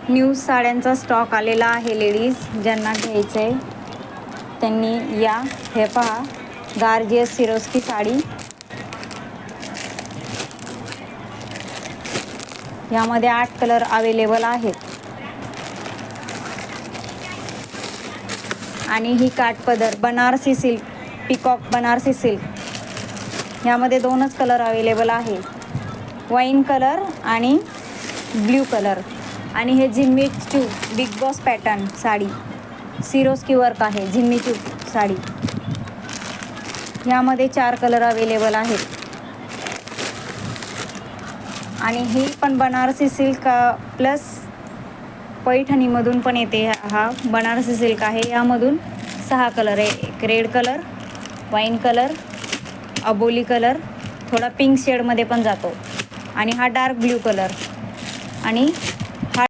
New साड्यांचा stock आलेला आहे. लेडीज ज्यांना घ्यायचं आहे त्यांनी या. हे पहा, गार्जियस सिरोस्की साडी. यामध्ये 8 कलर अवेलेबल आहेत. आणि ही काठपदर Banarasi silk, peacock Banarasi silk. यामध्ये 2च कलर अवेलेबल आहे, वाईन कलर आणि ब्ल्यू कलर. आणि हे Jimmy Choo Bigg Boss pattern sari, Swarovski work आहे, झिम्मीचू साडी. यामध्ये 4 कलर अवेलेबल आहेत. आणि ही पण बनारसी सिल्क प्लस पैठणीमधून पण येते. हा बनारसी सिल्क आहे. यामधून 6 कलर आहे. एक रेड कलर, वाईन कलर, अबोली कलर, थोडा पिंक शेडमध्ये पण जातो. आणि हा डार्क ब्ल्यू कलर आणि